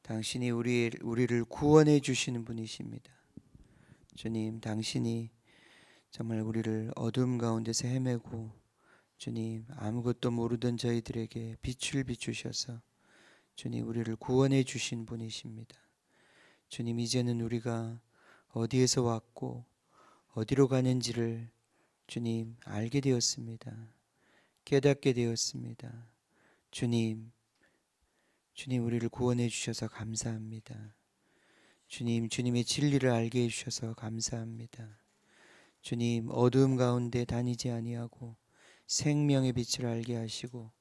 당신이 우리를 구원해 주시는 분이십니다. 주님, 당신이 정말 우리를 어둠 가운데서 헤매고 주님 아무것도 모르던 저희들에게 빛을 비추셔서 주님 우리를 구원해 주신 분이십니다. 주님, 이제는 우리가 어디에서 왔고 어디로 가는지를 주님 알게 되었습니다. 깨닫게 되었습니다. 주님 우리를 구원해 주셔서 감사합니다. 주님의 진리를 알게 해주셔서 감사합니다. 주님, 어두움 가운데 다니지 아니하고 생명의 빛을 알게 하시고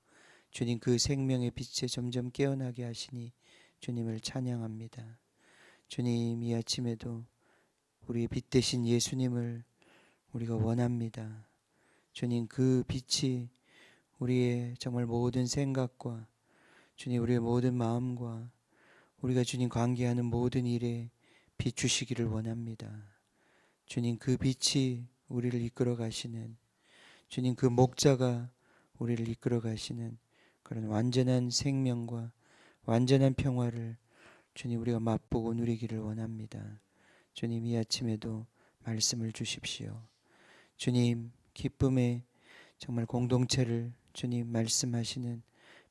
주님, 그 생명의 빛에 점점 깨어나게 하시니 주님을 찬양합니다. 주님, 이 아침에도 우리의 빛 되신 예수님을 우리가 원합니다. 주님, 그 빛이 우리의 정말 모든 생각과 주님 우리의 모든 마음과 우리가 주님 관계하는 모든 일에 비추시기를 원합니다. 주님, 그 빛이 우리를 이끌어 가시는 주님, 그 목자가 우리를 이끌어 가시는 그런 완전한 생명과 완전한 평화를 주님 우리가 맛보고 누리기를 원합니다. 주님, 이 아침에도 말씀을 주십시오. 주님, 기쁨의 정말 공동체를 주님 말씀하시는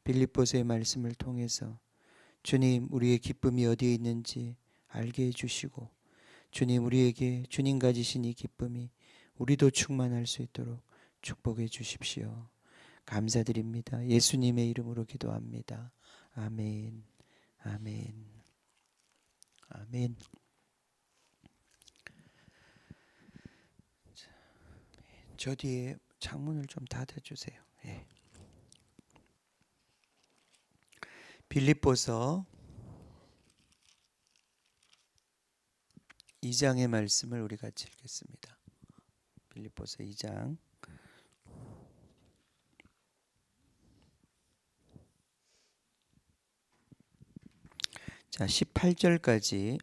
빌립보서의 말씀을 통해서 주님 우리의 기쁨이 어디에 있는지 알게 해주시고 주님 우리에게 주님 가지신 이 기쁨이 우리도 충만할 수 있도록 축복해 주십시오. 감사드립니다. 예수님의 이름으로 기도합니다. 아멘. 아멘. 아멘. 저 뒤에 창문을 좀 닫아주세요. 예. 빌립보서 2장의 말씀을 우리 같이 읽겠습니다. 빌립보서 2장 자 18절까지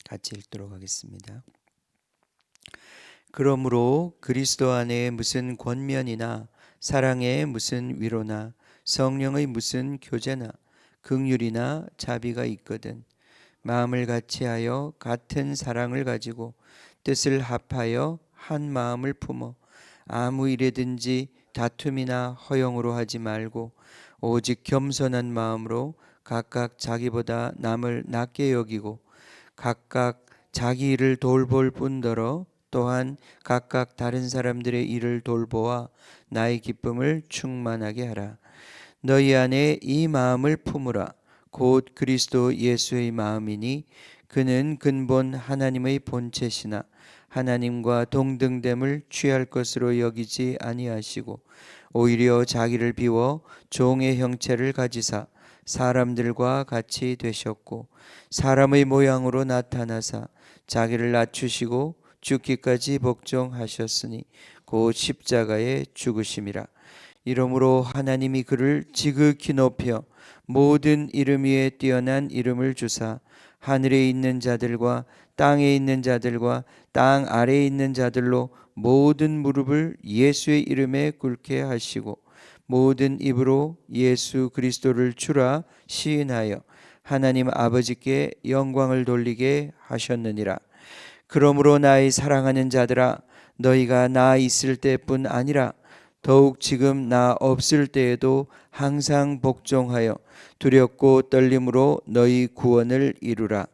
같이 읽도록 하겠습니다. 그러므로 그리스도 안에 무슨 권면이나 사랑의 무슨 위로나 성령의 무슨 교제나 긍휼이나 자비가 있거든 마음을 같이하여 같은 사랑을 가지고 뜻을 합하여 한 마음을 품어 아무 일에든지 다툼이나 허용으로 하지 말고 오직 겸손한 마음으로 각각 자기보다 남을 낮게 여기고 각각 자기 일을 돌볼 뿐더러 또한 각각 다른 사람들의 일을 돌보아 나의 기쁨을 충만하게 하라. 너희 안에 이 마음을 품으라. 곧 그리스도 예수의 마음이니 그는 근본 하나님의 본체시나 하나님과 동등됨을 취할 것으로 여기지 아니하시고 오히려 자기를 비워 종의 형체를 가지사 사람들과 같이 되셨고 사람의 모양으로 나타나사 자기를 낮추시고 죽기까지 복종하셨으니 곧 십자가에 죽으심이라. 이러므로 하나님이 그를 지극히 높여 모든 이름 위에 뛰어난 이름을 주사 하늘에 있는 자들과 땅에 있는 자들과 땅 아래에 있는 자들로 모든 무릎을 예수의 이름에 꿇게 하시고 모든 입으로 예수 그리스도를 주라 시인하여 하나님 아버지께 영광을 돌리게 하셨느니라. 그러므로 나의 사랑하는 자들아 너희가 나 있을 때뿐 아니라 더욱 지금 나 없을 때에도 항상 복종하여 두렵고 떨림으로 너희 구원을 이루라.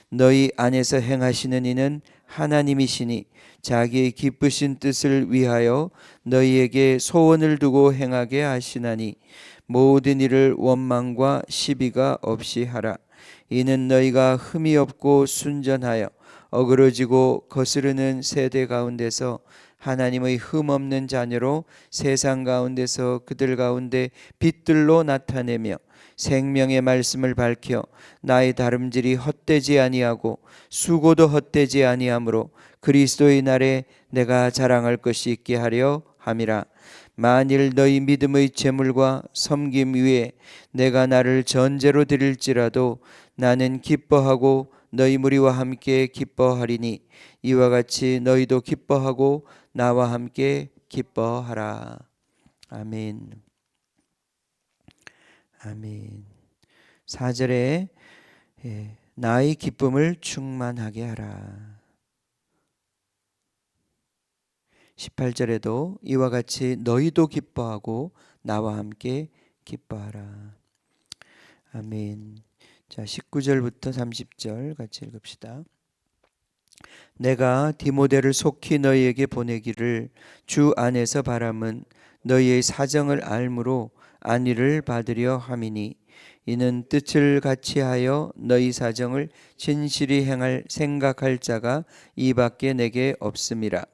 너희 안에서 행하시는 이는 하나님이시니 자기의 기쁘신 뜻을 위하여 너희에게 소원을 두고 행하게 하시나니 모든 일을 원망과 시비가 없이 하라. 이는 너희가 흠이 없고 순전하여 어그러지고 거스르는 세대 가운데서 하나님의 흠없는 자녀로 세상 가운데서 그들 가운데 빛들로 나타내며 생명의 말씀을 밝혀 나의 다름질이 헛되지 아니하고 수고도 헛되지 아니하므로 그리스도의 날에 내가 자랑할 것이 있게 하려 함이라. 만일 너희 믿음의 제물과 섬김 위에 내가 나를 전제로 드릴지라도 나는 기뻐하고 너희 무리와 함께 기뻐하리니 이와 같이 너희도 기뻐하고 나와 함께 기뻐하라. 아멘. 아멘. 4절에 나의 기쁨을 충만하게 하라. 18절에도 이와 같이 너희도 기뻐하고 나와 함께 기뻐하라. 아멘. 자, 19절부터 30절 같이 읽읍시다. 내가 디모데를 속히 너희에게 보내기를 주 안에서 바람은 너희의 사정을 알므로 안위를 받으려 함이니 이는 뜻을 같이하여 너희 사정을 진실히 행할 생각할 자가 이밖에 내게 없음이라.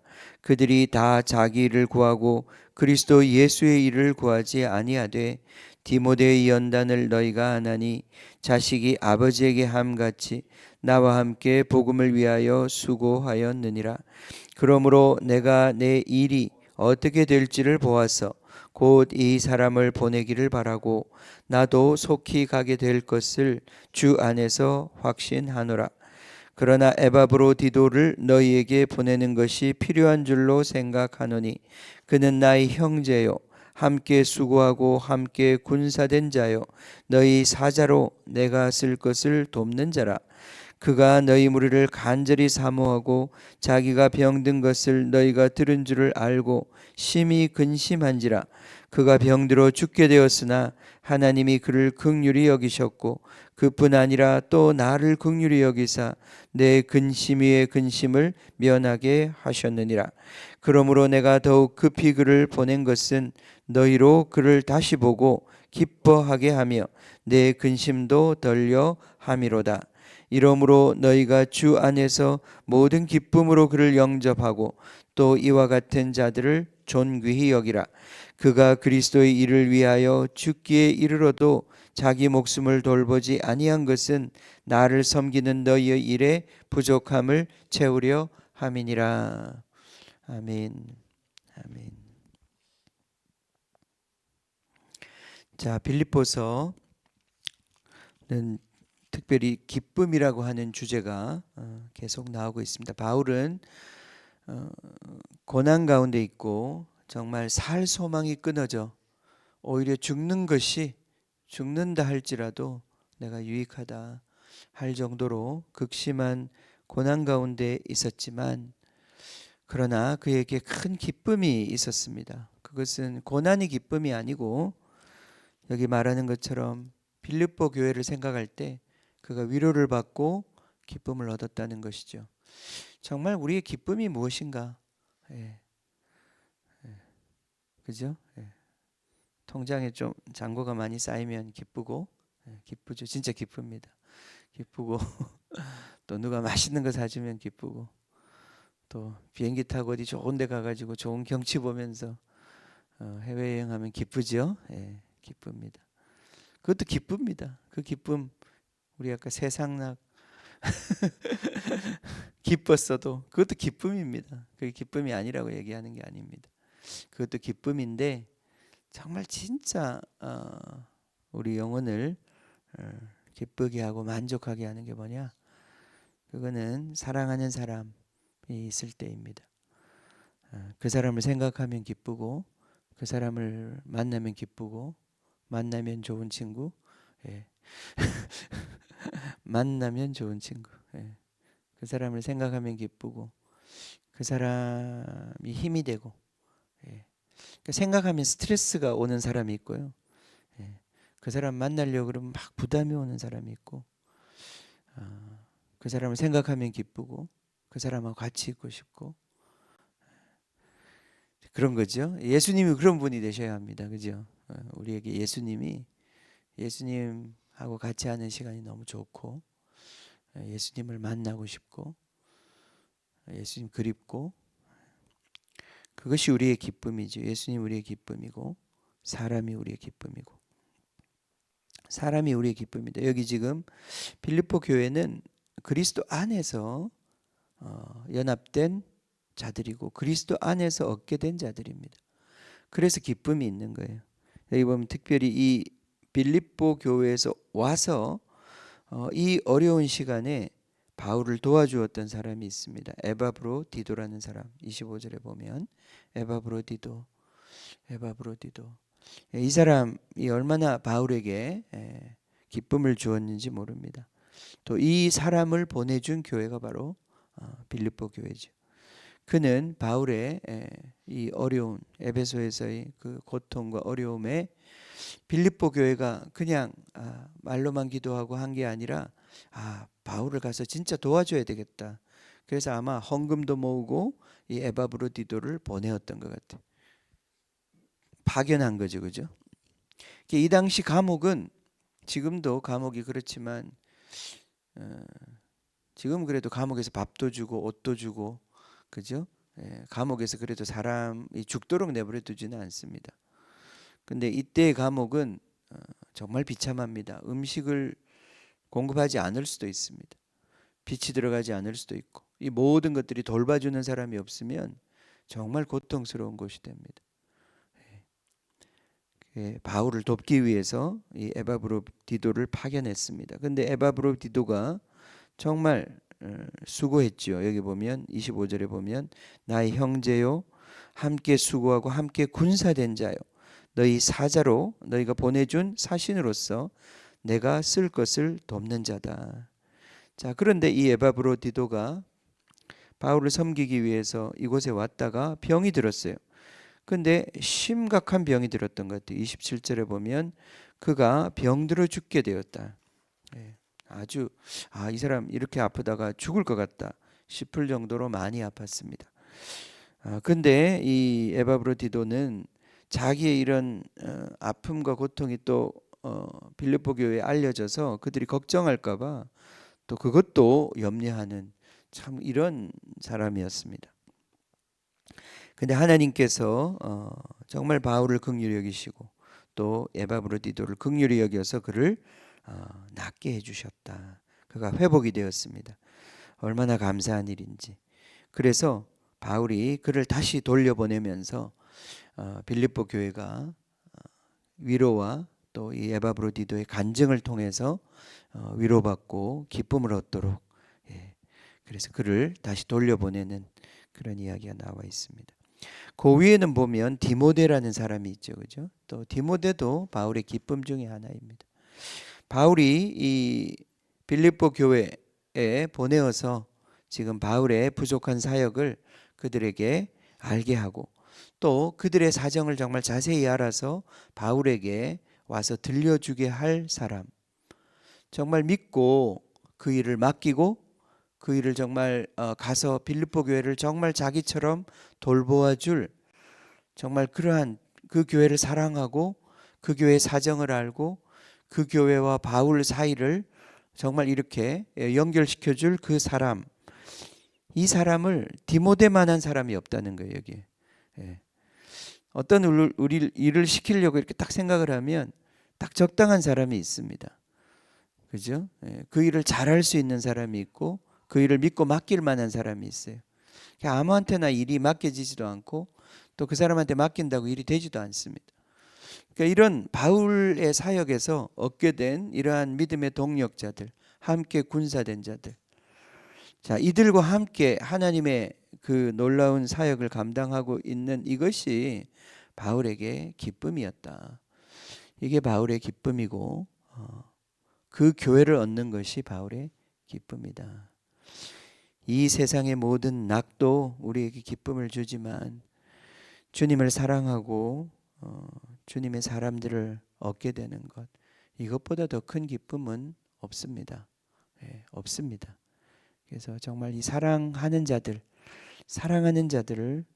그들이 다 자기 일을 구하고 그리스도 예수의 일을 구하지 아니하되 디모데의 연단을 너희가 아나니 자식이 아버지에게 함같이 나와 함께 복음을 위하여 수고하였느니라. 그러므로 내가 내 일이 어떻게 될지를 보아서 곧 이 사람을 보내기를 바라고 나도 속히 가게 될 것을 주 안에서 확신하노라. 그러나 에바브로디도를 너희에게 보내는 것이 필요한 줄로 생각하노니 그는 나의 형제요 함께 수고하고 함께 군사된 자요 너희 사자로 내가 쓸 것을 돕는 자라. 그가 너희 무리를 간절히 사모하고 자기가 병든 것을 너희가 들은 줄을 알고 심히 근심한지라. 그가 병들어 죽게 되었으나 하나님이 그를 긍휼히 여기셨고 그뿐 아니라 또 나를 긍휼히 여기사 내 근심 위에 근심을 면하게 하셨느니라. 그러므로 내가 더욱 급히 그를 보낸 것은 너희로 그를 다시 보고 기뻐하게 하며 내 근심도 덜려 함이로다. 이러므로 너희가 주 안에서 모든 기쁨으로 그를 영접하고 또 이와 같은 자들을 존귀히 여기라. 그가 그리스도의 일을 위하여 죽기에 이르러도 자기 목숨을 돌보지 아니한 것은 나를 섬기는 너희의 일에 부족함을 채우려 함이니라. 아멘. 아멘. 자, 빌립보서는 특별히 기쁨이라고 하는 주제가 계속 나오고 있습니다. 바울은 고난 가운데 있고 정말 살 소망이 끊어져 오히려 죽는다 할지라도 내가 유익하다 할 정도로 극심한 고난 가운데 있었지만 그러나 그에게 큰 기쁨이 있었습니다. 그것은 고난이 기쁨이 아니고 여기 말하는 것처럼 빌립보 교회를 생각할 때 그가 위로를 받고 기쁨을 얻었다는 것이죠. 정말 우리의 기쁨이 무엇인가? 그죠? 통장에 좀 잔고가 많이 쌓이면 기쁘고 기쁘죠. 진짜 기쁩니다. 기쁘고 또 누가 맛있는 거 사주면 기쁘고 또 비행기 타고 어디 좋은 데 가가지고 좋은 경치 보면서 해외여행하면 기쁘죠. 기쁩니다. 그것도 기쁩니다. 그 기쁨 우리 아까 세상락 기뻤어도 그것도 기쁨입니다. 그게 기쁨이 아니라고 얘기하는 게 아닙니다. 그것도 기쁨인데 정말 진짜 우리 영혼을 기쁘게 하고 만족하게 하는 게 뭐냐? 그거는 사랑하는 사람이 있을 때입니다. 그 사람을 생각하면 기쁘고 그 사람을 만나면 기쁘고 만나면 좋은 친구 만나면 좋은 친구 그 사람을 생각하면 기쁘고 그 사람이 힘이 되고 그러니까 생각하면 스트레스가 오는 사람이 있고요. 그 사람 만나려고 그러면 막 부담이 오는 사람이 있고 그 사람을 생각하면 기쁘고 그 사람하고 같이 있고 싶고 그런 거죠. 예수님이 그런 분이 되셔야 합니다. 그죠? 우리에게 예수님하고 같이 하는 시간이 너무 좋고 예수님을 만나고 싶고 예수님 그립고 그것이 우리의 기쁨이죠. 예수님 우리의 기쁨이고 사람이 우리의 기쁨이고 사람이 우리의 기쁨입니다. 여기 지금 빌립보 교회는 그리스도 안에서 연합된 자들이고 그리스도 안에서 얻게 된 자들입니다. 그래서 기쁨이 있는 거예요. 여기 보면 특별히 이 빌립보 교회에서 와서 이 어려운 시간에 바울을 도와주었던 사람이 있습니다. 에바브로디도라는 사람. 25절에 보면 에바브로디도 이 사람이 얼마나 바울에게 기쁨을 주었는지 모릅니다. 또 이 사람을 보내준 교회가 바로 빌립보 교회죠. 그는 바울의 이 어려운 에베소에서의 그 고통과 어려움에 빌립보 교회가 그냥 말로만 기도하고 한 게 아니라 바울을 가서 진짜 도와줘야 되겠다. 그래서 아마 헌금도 모으고 이 에바브로디도를 보내었던 것 같아요. 파견한 거죠, 그죠? 이 당시 감옥은 지금도 감옥이 그렇지만 지금 그래도 감옥에서 밥도 주고 옷도 주고 그죠? 감옥에서 그래도 사람이 죽도록 내버려 두지는 않습니다. 근데 이때의 감옥은 정말 비참합니다. 음식을 공급하지 않을 수도 있습니다. 빛이 들어가지 않을 수도 있고 이 모든 것들이 돌봐주는 사람이 없으면 정말 고통스러운 곳이 됩니다. 바울을 돕기 위해서 이 에바브로디도를 파견했습니다. 근데 에바브로디도가 정말 수고했죠. 여기 보면 25절에 보면 나의 형제요 함께 수고하고 함께 군사된 자요 너희 사자로 너희가 보내준 사신으로서 내가 쓸 것을 돕는 자다. 자, 그런데 이 에바브로디도가 바울을 섬기기 위해서 이곳에 왔다가 병이 들었어요. 근데 심각한 병이 들었던 것 같아요. 27절에 보면 그가 병들어 죽게 되었다. 아주 이 사람 이렇게 아프다가 죽을 것 같다 싶을 정도로 많이 아팠습니다. 근데 이 에바브로디도는 자기의 이런 아픔과 고통이 또 빌립보 교회에 알려져서 그들이 걱정할까봐 또 그것도 염려하는 참 이런 사람이었습니다. 근데 하나님께서 정말 바울을 긍휼히 여기시고 또 에바브로디도를 긍휼히 여겨서 그를 낫게 해주셨다. 그가 회복이 되었습니다. 얼마나 감사한 일인지. 그래서 바울이 그를 다시 돌려보내면서 빌립보 교회가 위로와 또 이 에바브로디도의 간증을 통해서 위로받고 기쁨을 얻도록 그래서 그를 다시 돌려보내는 그런 이야기가 나와 있습니다. 그 위에는 보면 디모데라는 사람이 있죠, 그죠? 또 디모데도 바울의 기쁨 중에 하나입니다. 바울이 이 빌립보 교회에 보내어서 지금 바울의 부족한 사역을 그들에게 알게 하고 또 그들의 사정을 정말 자세히 알아서 바울에게 와서 들려주게 할 사람, 정말 믿고 그 일을 맡기고 그 일을 정말 가서 빌립보 교회를 정말 자기처럼 돌보아 줄 정말 그러한 그 교회를 사랑하고 그 교회의 사정을 알고 그 교회와 바울 사이를 정말 이렇게 연결시켜 줄 그 사람, 이 사람을 디모데만한 사람이 없다는 거예요. 여기에 어떤 우리 일을 시키려고 이렇게 딱 생각을 하면 딱 적당한 사람이 있습니다. 그죠? 그 일을 잘할 수 있는 사람이 있고 그 일을 믿고 맡길 만한 사람이 있어요. 아무한테나 일이 맡겨지지도 않고 또 그 사람한테 맡긴다고 일이 되지도 않습니다. 그러니까 이런 바울의 사역에서 얻게 된 이러한 믿음의 동력자들, 함께 군사된 자들, 자, 이들과 함께 하나님의 그 놀라운 사역을 감당하고 있는 이것이 바울에게 기쁨이었다. 이게 바울의 기쁨이고 그 교회를 얻는 것이 바울의 기쁨이다. 이 세상의 모든 낙도 우리에게 기쁨을 주지만 주님을 사랑하고 주님의 사람들을 얻게 되는 것, 이것보다 더 큰 기쁨은 없습니다. 없습니다. 그래서 정말 이 사랑하는 자들을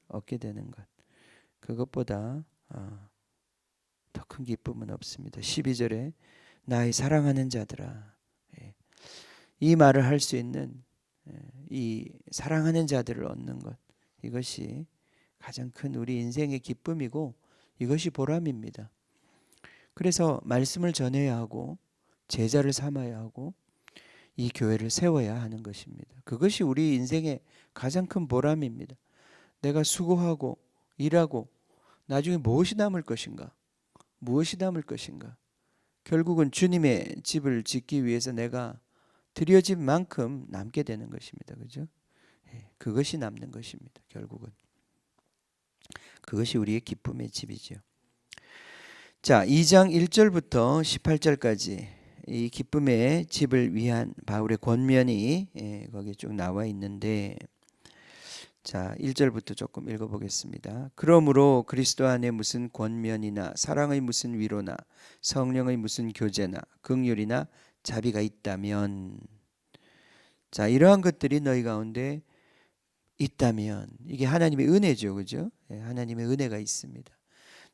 얻게 되는 것, 그것보다 더 큰 기쁨은 없습니다. 12절에 나의 사랑하는 자들아, 이 말을 할 수 있는 이 사랑하는 자들을 얻는 것, 이것이 가장 큰 우리 인생의 기쁨이고 이것이 보람입니다. 그래서 말씀을 전해야 하고 제자를 삼아야 하고 이 교회를 세워야 하는 것입니다. 그것이 우리 인생의 가장 큰 보람입니다. 내가 수고하고 일하고 나중에 무엇이 남을 것인가? 무엇이 남을 것인가? 결국은 주님의 집을 짓기 위해서 내가 들여진 만큼 남게 되는 것입니다. 그죠? 그것이 남는 것입니다. 결국은. 그것이 우리의 기쁨의 집이죠. 자, 2장 1절부터 18절까지 이 기쁨의 집을 위한 바울의 권면이 거기에 쭉 나와 있는데, 자 1절부터 조금 읽어보겠습니다. 그러므로 그리스도 안에 무슨 권면이나 사랑의 무슨 위로나 성령의 무슨 교제나 긍휼이나 자비가 있다면, 자 이러한 것들이 너희 가운데 있다면, 이게 하나님의 은혜죠, 그죠? 하나님의 은혜가 있습니다.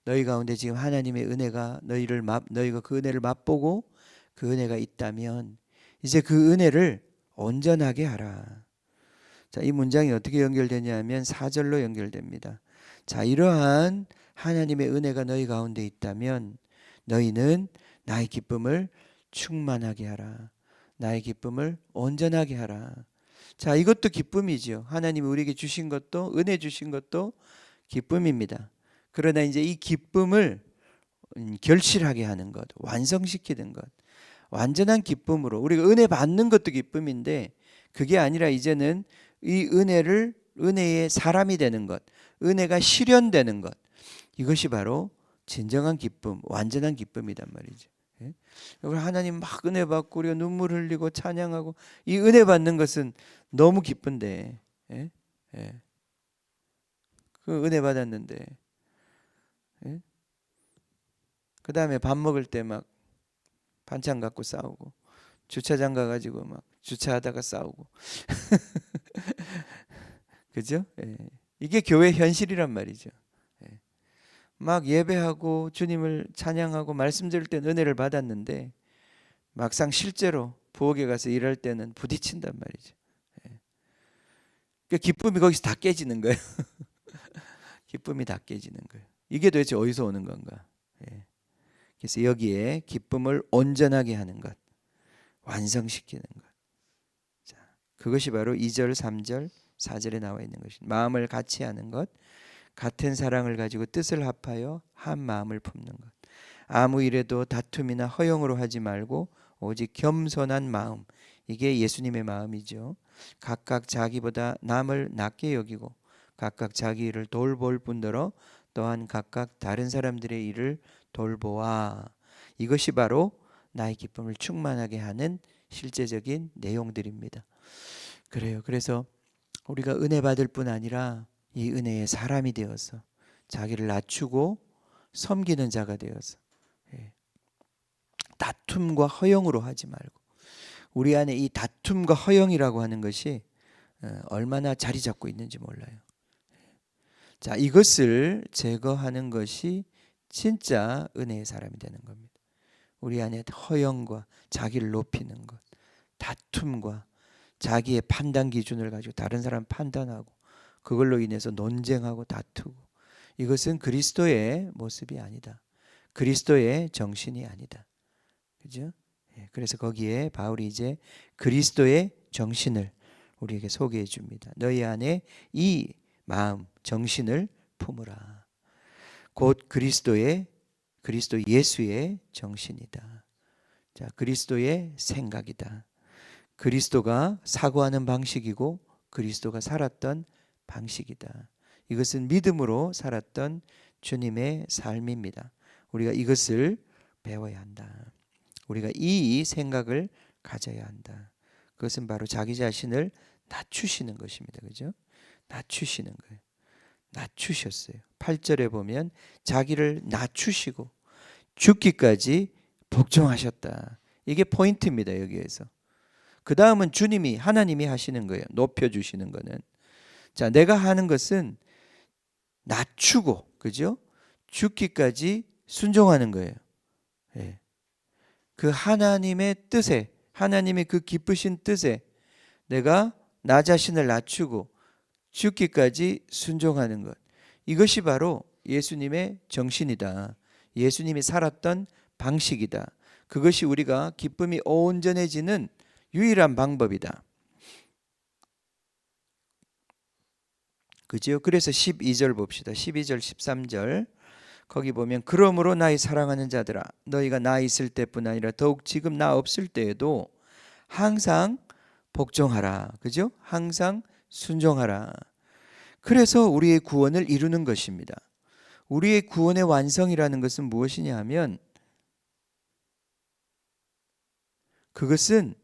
너희 가운데 지금 하나님의 은혜가 너희가 그 은혜를 맛보고 그 은혜가 있다면 이제 그 은혜를 온전하게 하라. 자, 이 문장이 어떻게 연결되냐면 4절로 연결됩니다. 자, 이러한 하나님의 은혜가 너희 가운데 있다면 너희는 나의 기쁨을 충만하게 하라. 나의 기쁨을 온전하게 하라. 자, 이것도 기쁨이죠. 하나님이 우리에게 주신 것도, 은혜 주신 것도 기쁨입니다. 그러나 이제 이 기쁨을 결실하게 하는 것, 완성시키는 것, 완전한 기쁨으로, 우리가 은혜 받는 것도 기쁨인데 그게 아니라 이제는 이 은혜의 사람이 되는 것, 은혜가 실현되는 것, 이것이 바로 진정한 기쁨, 완전한 기쁨이란 말이죠. 하나님 막 은혜 받고 우리가 눈물 흘리고 찬양하고, 이 은혜 받는 것은 너무 기쁜데, 그 은혜 받았는데, 그 다음에 밥 먹을 때 막 반찬 갖고 싸우고, 주차장 가가지고 막 주차하다가 싸우고, 그죠? 이게 교회 현실이란 말이죠. 막 예배하고 주님을 찬양하고 말씀 들을 때 은혜를 받았는데 막상 실제로 부엌에 가서 일할 때는 부딪힌단 말이죠. 그러니까 기쁨이 거기서 다 깨지는 거예요. 기쁨이 다 깨지는 거예요. 이게 도대체 어디서 오는 건가? 그래서 여기에 기쁨을 온전하게 하는 것, 완성시키는 것. 자, 그것이 바로 2절, 3절, 4절에 나와 있는 것입니다. 마음을 같이 하는 것, 같은 사랑을 가지고 뜻을 합하여 한 마음을 품는 것. 아무 일에도 다툼이나 허용으로 하지 말고 오직 겸손한 마음, 이게 예수님의 마음이죠. 각각 자기보다 남을 낮게 여기고 각각 자기 일을 돌볼 뿐더러 또한 각각 다른 사람들의 일을 돌보아. 이것이 바로 나의 기쁨을 충만하게 하는 실제적인 내용들입니다. 그래요. 그래서 우리가 은혜 받을 뿐 아니라 이 은혜의 사람이 되어서 자기를 낮추고 섬기는 자가 되어서, 다툼과 허용으로 하지 말고, 우리 안에 이 다툼과 허용이라고 하는 것이 얼마나 자리 잡고 있는지 몰라요. 자, 이것을 제거하는 것이 진짜 은혜의 사람이 되는 겁니다. 우리 안에 허영과 자기를 높이는 것, 다툼과 자기의 판단 기준을 가지고 다른 사람 판단하고 그걸로 인해서 논쟁하고 다투고, 이것은 그리스도의 모습이 아니다. 그리스도의 정신이 아니다. 그죠? 그래서 거기에 바울이 이제 그리스도의 정신을 우리에게 소개해 줍니다. 너희 안에 이 마음, 정신을 품으라. 곧 그리스도 예수의 정신이다. 자, 그리스도의 생각이다. 그리스도가 사고하는 방식이고 그리스도가 살았던 방식이다. 이것은 믿음으로 살았던 주님의 삶입니다. 우리가 이것을 배워야 한다. 우리가 이 생각을 가져야 한다. 그것은 바로 자기 자신을 낮추시는 것입니다. 그죠? 낮추시는 거예요. 낮추셨어요. 8절에 보면 자기를 낮추시고 죽기까지 복종하셨다. 이게 포인트입니다. 여기에서. 그 다음은 주님이, 하나님이 하시는 거예요. 높여주시는 거는. 자, 내가 하는 것은 낮추고, 그죠? 죽기까지 순종하는 거예요. 그 하나님의 뜻에, 하나님의 그 기쁘신 뜻에 내가 나 자신을 낮추고 죽기까지 순종하는 것. 이것이 바로 예수님의 정신이다. 예수님이 살았던 방식이다. 그것이 우리가 기쁨이 온전해지는 유일한 방법이다. 그죠? 그래서 12절 봅시다. 12절, 13절. 거기 보면 그러므로 나의 사랑하는 자들아, 너희가 나 있을 때뿐 아니라 더욱 지금 나 없을 때에도 항상 복종하라. 그죠? 항상 순종하라. 그래서 우리의 구원을 이루는 것입니다. 우리의 구원의 완성이라는 것은 무엇이냐 하면 그것은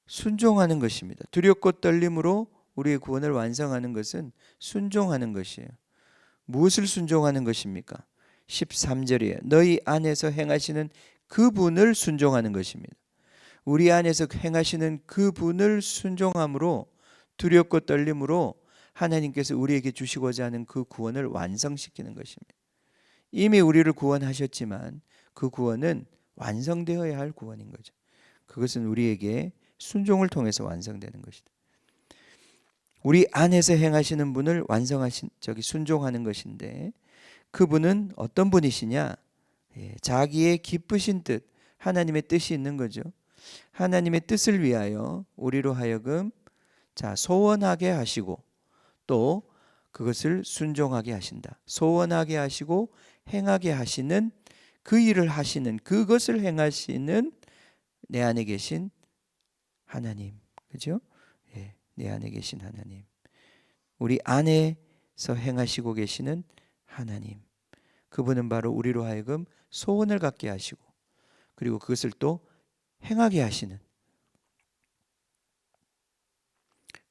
순종하는 것입니다. 두렵고 떨림으로 우리의 구원을 완성하는 것은 순종하는 것이에요. 무엇을 순종하는 것입니까? 13절이에요. 너희 안에서 행하시는 그분을 순종하는 것입니다. 우리 안에서 행하시는 그분을 순종함으로 두렵고 떨림으로 하나님께서 우리에게 주시고자 하는 그 구원을 완성시키는 것입니다. 이미 우리를 구원하셨지만 그 구원은 완성되어야 할 구원인 거죠. 그것은 우리에게 순종을 통해서 완성되는 것이다. 우리 안에서 행하시는 분을 순종하는 것인데 그분은 어떤 분이시냐? 자기의 기쁘신 뜻, 하나님의 뜻이 있는 거죠. 하나님의 뜻을 위하여 우리로 하여금 소원하게 하시고 또 그것을 순종하게 하신다. 소원하게 하시고 행하게 하시는 그 일을 하시는 그것을 행하시는 내 안에 계신 하나님, 그죠? 내 안에 계신 하나님, 우리 안에서 행하시고 계시는 하나님, 그분은 바로 우리로 하여금 소원을 갖게 하시고 그리고 그것을 또 행하게 하시는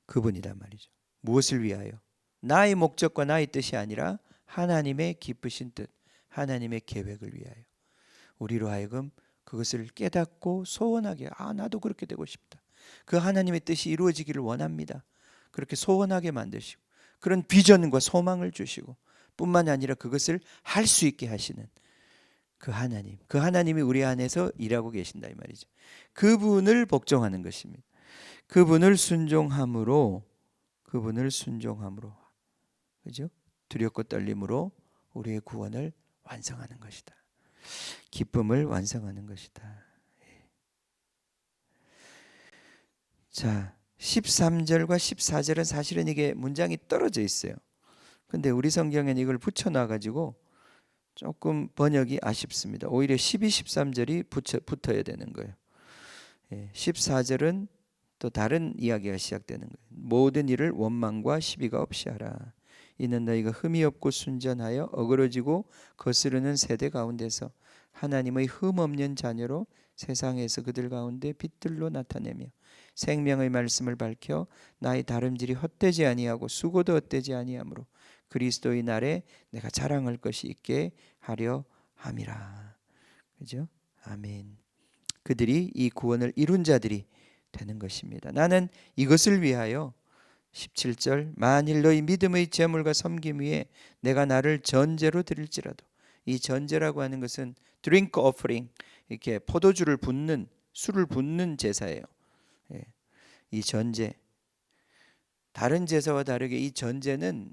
그분이란 말이죠. 무엇을 위하여? 나의 목적과 나의 뜻이 아니라 하나님의 기쁘신 뜻, 하나님의 계획을 위하여 우리로 하여금 그것을 깨닫고 소원하게, 나도 그렇게 되고 싶다. 그 하나님의 뜻이 이루어지기를 원합니다. 그렇게 소원하게 만드시고 그런 비전과 소망을 주시고 뿐만 아니라 그것을 할 수 있게 하시는 그 하나님, 그 하나님이 우리 안에서 일하고 계신다 이 말이죠. 그분을 복종하는 것입니다. 그분을 순종함으로 그죠? 두렵고 떨림으로 우리의 구원을 완성하는 것이다. 기쁨을 완성하는 것이다. 자, 13절과 14절은 사실은 이게 문장이 떨어져 있어요. 근데 우리 성경에는 이걸 붙여놔 가지고 조금 번역이 아쉽습니다. 오히려 12, 13절이 붙어야 되는 거예요. 14절은 또 다른 이야기가 시작되는 거예요. 모든 일을 원망과 시비가 없이 하라. 이는 너희가 흠이 없고 순전하여 어그러지고 거스르는 세대 가운데서 하나님의 흠 없는 자녀로 세상에서 그들 가운데 빛들로 나타내며 생명의 말씀을 밝혀 나의 다름질이 헛되지 아니하고 수고도 헛되지 아니하므로 그리스도의 날에 내가 자랑할 것이 있게 하려 함이라. 그죠? 아멘. 그들이 이 구원을 이룬 자들이 되는 것입니다. 나는 이것을 위하여 17절 만일 너희 믿음의 제물과 섬김 위에 내가 나를 전제로 드릴지라도, 이 전제라고 하는 것은 drink offering, 이렇게 포도주를 붓는, 술을 붓는 제사예요. 이 전제, 다른 제사와 다르게 이 전제는,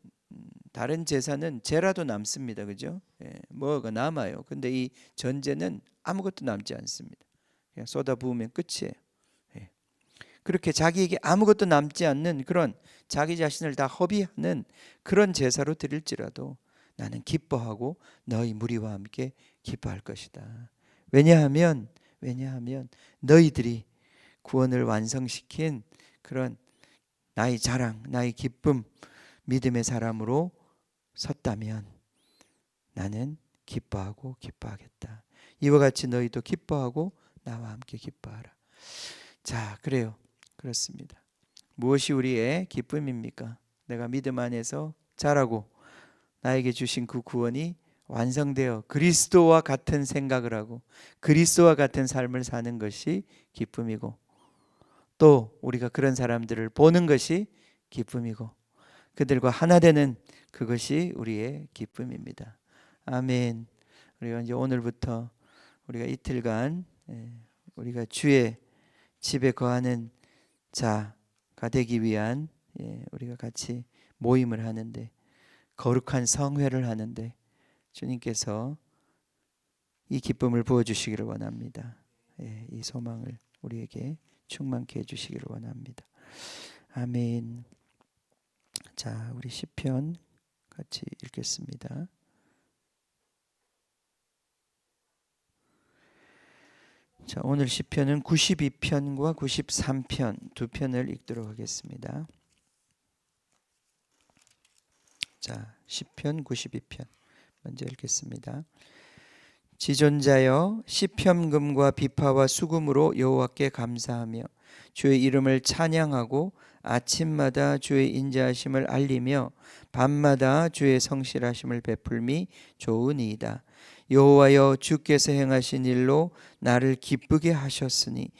다른 제사는 제라도 남습니다. 그죠? 뭐가 남아요. 근데 이 전제는 아무것도 남지 않습니다. 그냥 쏟아 부으면 끝이에요. 그렇게 자기에게 아무것도 남지 않는 그런 자기 자신을 다 허비하는 그런 제사로 드릴지라도 나는 기뻐하고 너희 무리와 함께 기뻐할 것이다. 왜냐하면 너희들이 구원을 완성시킨 그런 나의 자랑, 나의 기쁨, 믿음의 사람으로 섰다면 나는 기뻐하고 기뻐하겠다. 이와 같이 너희도 기뻐하고 나와 함께 기뻐하라. 자, 그래요. 그렇습니다. 무엇이 우리의 기쁨입니까? 내가 믿음 안에서 자라고 나에게 주신 그 구원이 완성되어 그리스도와 같은 생각을 하고 그리스도와 같은 삶을 사는 것이 기쁨이고, 또 우리가 그런 사람들을 보는 것이 기쁨이고 그들과 하나 되는 그것이 우리의 기쁨입니다. 아멘. 우리가 이제 오늘부터 우리가 이틀간 우리가 주의 집에 거하는 자가 되기 위한 우리가 같이 모임을 하는데, 거룩한 성회를 하는데 주님께서 이 기쁨을 부어주시기를 원합니다. 이 소망을 우리에게 충만케 해주시기를 원합니다. 아멘. 자, 우리 시편 같이 읽겠습니다. 자, 오늘 시편은 92편과 93편 두 편을 읽도록 하겠습니다. 자, 시편 92편 먼저 읽겠습니다. 지존자여 시편금과 비파와 수금으로 여호와께 감사하며 주의 이름을 찬양하고 아침마다 주의 인자하심을 알리며 밤마다 주의 성실하심을 베풀미 좋으니이다. 여호와여 주께서 행하신 일로 나를 기쁘게 하셨으니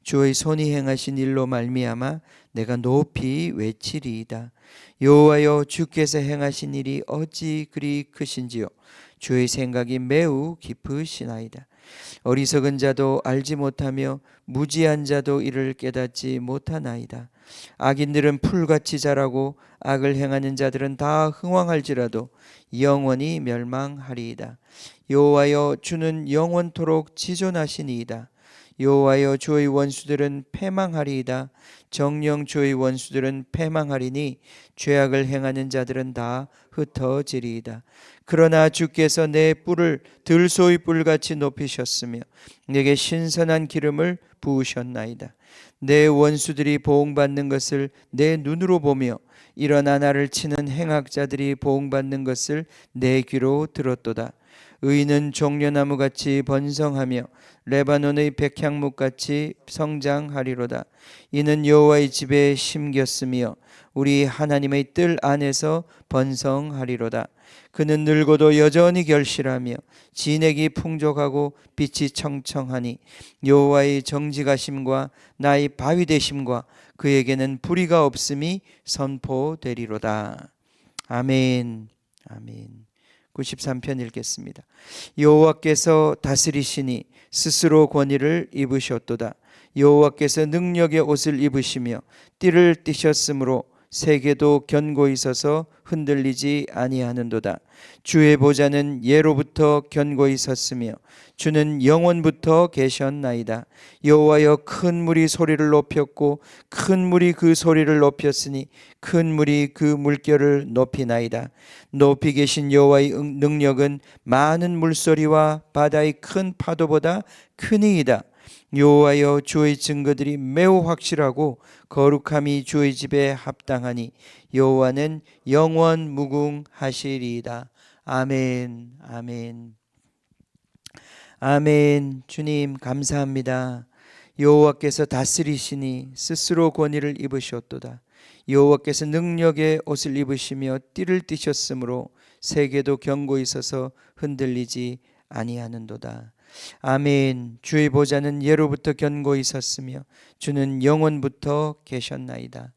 주의 손이 행하신 일로 말미암아 내가 높이 외치리이다. 여호와여 주께서 행하신 일이 어찌 그리 크신지요. 주의 생각이 매우 깊으시나이다. 어리석은 자도 알지 못하며 무지한 자도 이를 깨닫지 못하나이다. 악인들은 풀같이 자라고 악을 행하는 자들은 다 흥왕할지라도 영원히 멸망하리이다. 여호와여 주는 영원토록 지존하시니이다. 여호와여 주의 원수들은 패망하리이다. 정령 주의 원수들은 패망하리니 죄악을 행하는 자들은 다 흩어지리이다. 그러나 주께서 내 뿔을 들소의 뿔같이 높이셨으며 내게 신선한 기름을 부으셨나이다. 내 원수들이 보응받는 것을 내 눈으로 보며 일어나 나를 치는 행악자들이 보응받는 것을 내 귀로 들었도다. 의인은 종려나무같이 번성하며 레바논의 백향목같이 성장하리로다. 이는 여호와의 집에 심겼으며 우리 하나님의 뜰 안에서 번성하리로다. 그는 늙어도 여전히 결실하며 진액이 풍족하고 빛이 청청하니 여호와의 정직하심과 나의 바위 되심과 그에게는 불의가 없음이 선포되리로다. 아멘. 아멘. 93편 읽겠습니다. 여호와께서 다스리시니 스스로 권위를 입으셨도다. 여호와께서 능력의 옷을 입으시며 띠를 띠셨으므로 세계도 견고히 서서 흔들리지 아니하는도다. 주의 보좌는 예로부터 견고히 섰으며 주는 영원부터 계셨나이다. 여호와여 큰 물이 소리를 높였고 큰 물이 그 소리를 높였으니 큰 물이 그 물결을 높이나이다. 높이 계신 여호와의 능력은 많은 물소리와 바다의 큰 파도보다 크니이다. 여호와여 주의 증거들이 매우 확실하고 거룩함이 주의 집에 합당하니 여호와는 영원 무궁하시리이다. 아멘. 아멘. 아멘. 주님 감사합니다. 여호와께서 다스리시니 스스로 권위를 입으셨도다. 여호와께서 능력의 옷을 입으시며 띠를 띠셨으므로 세계도 견고히 서서 흔들리지 아니하는도다. 아멘. 주의 보좌는 예로부터 견고히 섰으며 주는 영원부터 계셨나이다.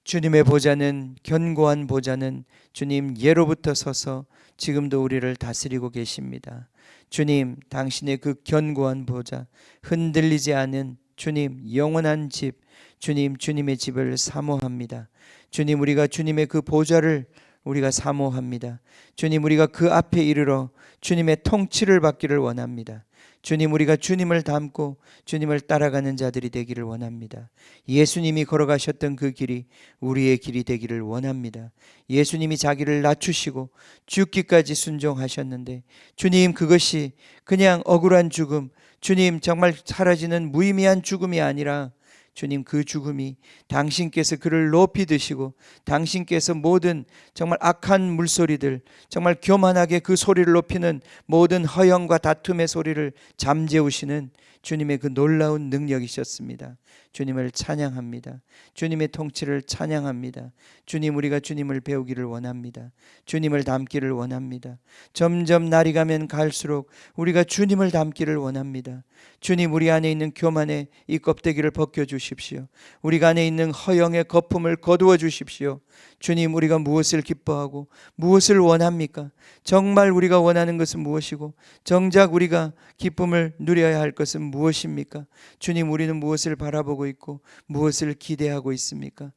주님의 보좌는 견고한 보좌는 주님 예로부터 서서 지금도 우리를 다스리고 계십니다. 주님 당신의 그 견고한 보좌, 흔들리지 않은 주님 영원한 집, 주님의 집을 사모합니다. 주님 우리가 주님의 그 보좌를 우리가 사모합니다. 주님 우리가 그 앞에 이르러 주님의 통치를 받기를 원합니다. 주님 우리가 주님을 닮고 주님을 따라가는 자들이 되기를 원합니다. 예수님이 걸어가셨던 그 길이 우리의 길이 되기를 원합니다. 예수님이 자기를 낮추시고 죽기까지 순종하셨는데 주님 그것이 그냥 억울한 죽음, 주님 정말 사라지는 무의미한 죽음이 아니라 주님 그 죽음이 당신께서 그를 높이 드시고 당신께서 모든 정말 악한 물소리들 정말 교만하게 그 소리를 높이는 모든 허영과 다툼의 소리를 잠재우시는 주님의 그 놀라운 능력이셨습니다. 주님을 찬양합니다. 주님의 통치를 찬양합니다. 주님 우리가 주님을 배우기를 원합니다. 주님을 닮기를 원합니다. 점점 날이 가면 갈수록 우리가 주님을 닮기를 원합니다. 주님 우리 안에 있는 교만의 이 껍데기를 벗겨주십시오. 우리 안에 있는 허영의 거품을 거두어 주십시오. 주님 우리가 무엇을 기뻐하고 무엇을 원합니까? 정말 우리가 원하는 것은 무엇이고 정작 우리가 기쁨을 누려야 할 것은 무엇입니까? 주님 우리는 무엇을 바라보고 있고 무엇을 기대하고 있습니까?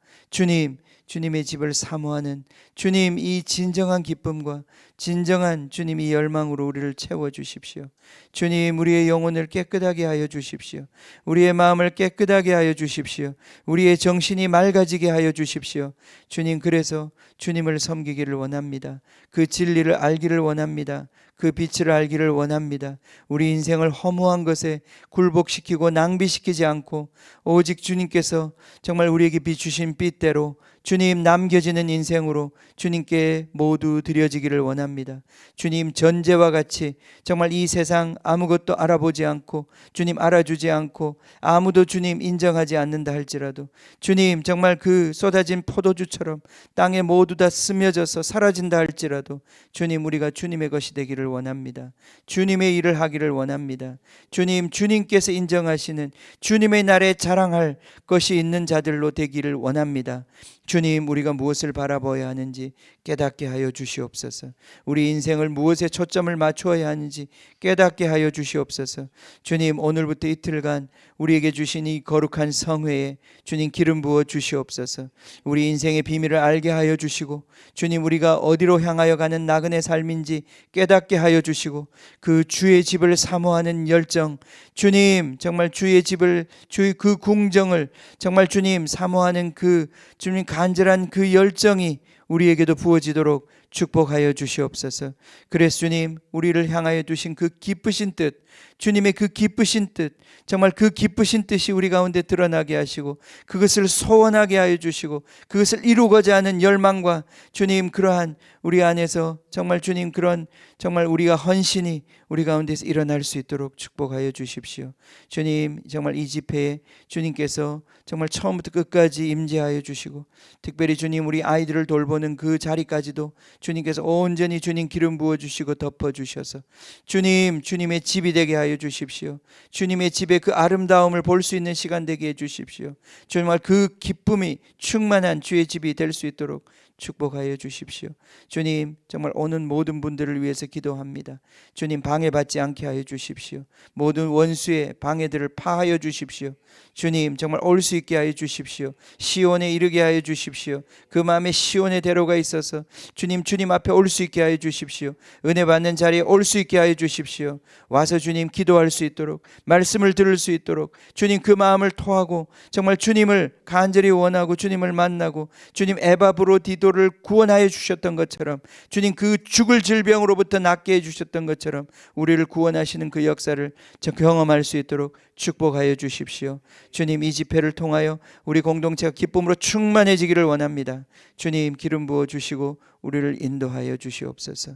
주님의 집을 사모하는 주님 이 진정한 기쁨과 진정한 주님 이 열망으로 우리를 채워주십시오. 주님 우리의 영혼을 깨끗하게 하여 주십시오. 우리의 마음을 깨끗하게 하여 주십시오. 우리의 정신이 맑아지게 하여 주십시오. 주님 그래서 주님을 섬기기를 원합니다. 그 진리를 알기를 원합니다. 그 빛을 알기를 원합니다. 우리 인생을 허무한 것에 굴복시키고 낭비시키지 않고 오직 주님께서 정말 우리에게 비추신 빛대로 주님 남겨지는 인생으로 주님께 모두 드려지기를 원합니다. 주님 전제와 같이 정말 이 세상 아무것도 알아보지 않고 주님 알아주지 않고 아무도 주님 인정하지 않는다 할지라도 주님 정말 그 쏟아진 포도주처럼 땅에 모두 다 스며져서 사라진다 할지라도 주님 우리가 주님의 것이 되기를 원합니다. 주님의 일을 하기를 원합니다. 주님 주님께서 인정하시는 주님의 날에 자랑할 것이 있는 자들로 되기를 원합니다. 주님 우리가 무엇을 바라봐야 하는지 깨닫게 하여 주시옵소서. 우리 인생을 무엇에 초점을 맞추어야 하는지 깨닫게 하여 주시옵소서. 주님 오늘부터 이틀간 우리에게 주신 이 거룩한 성회에 주님 기름 부어 주시옵소서. 우리 인생의 비밀을 알게 하여 주시고 주님 우리가 어디로 향하여 가는 나그네 삶인지 깨닫게 하여 주시고 그 주의 집을 사모하는 열정 주님 정말 주의 집을 주의 그 궁정을 정말 주님 사모하는 그 주님 간절한 그 열정이 우리에게도 부어지도록 축복하여 주시옵소서. 그래서 주님 우리를 향하여 두신 그 기쁘신 뜻 주님의 그 기쁘신 뜻 정말 그 기쁘신 뜻이 우리 가운데 드러나게 하시고 그것을 소원하게 하여 주시고 그것을 이루고자 하는 열망과 주님 그러한 우리 안에서 정말 주님 그런 정말 우리가 헌신이 우리 가운데서 일어날 수 있도록 축복하여 주십시오. 주님 정말 이 집회에 주님께서 정말 처음부터 끝까지 임재하여 주시고 특별히 주님 우리 아이들을 돌보는 그 자리까지도 주님께서 온전히 주님 기름 부어주시고 덮어주셔서 주님 주님의 집이 되게 하여 주십시오. 주님의 집에 그 아름다움을 볼 수 있는 시간 되게 해 주십시오. 정말 그 기쁨이 충만한 주의 집이 될 수 있도록 축복하여 주십시오. 주님 정말 오는 모든 분들을 위해서 기도합니다. 주님 방해받지 않게 하여 주십시오. 모든 원수의 방해들을 파하여 주십시오. 주님 정말 올 수 있게 하여 주십시오. 시온에 이르게 하여 주십시오. 그 마음에 시온의 대로가 있어서 주님 앞에 올 수 있게 하여 주십시오. 은혜 받는 자리에 올 수 있게 하여 주십시오. 와서 주님 기도할 수 있도록 말씀을 들을 수 있도록 주님 그 마음을 토하고 정말 주님을 간절히 원하고 주님을 만나고 주님 에바브로디도를 구원하여 주셨던 것처럼 주님 그 죽을 질병으로부터 낫게 해주셨던 것처럼 우리를 구원하시는 그 역사를 경험할 수 있도록 축복하여 주십시오. 주님 이 집회를 통하여 우리 공동체가 기쁨으로 충만해지기를 원합니다. 주님 기름 부어 주시고 우리를 인도하여 주시옵소서.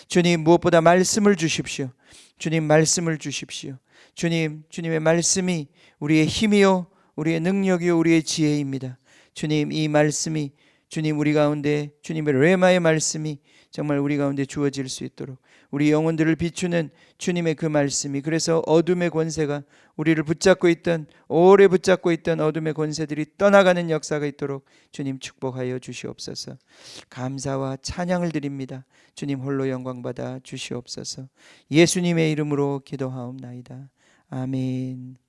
주님 무엇보다 말씀을 주십시오. 주님 말씀을 주십시오. 주님의 말씀이 우리의 힘이요 우리의 능력이요 우리의 지혜입니다. 주님 이 말씀이 주님 우리 가운데 주님의 레마의 말씀이 정말 우리 가운데 주어질 수 있도록 우리 영혼들을 비추는 주님의 그 말씀이 그래서 어둠의 권세가 우리를 붙잡고 있던 오래 붙잡고 있던 어둠의 권세들이 떠나가는 역사가 있도록 주님 축복하여 주시옵소서. 감사와 찬양을 드립니다. 주님 홀로 영광 받아 주시옵소서. 예수님의 이름으로 기도하옵나이다. 아멘.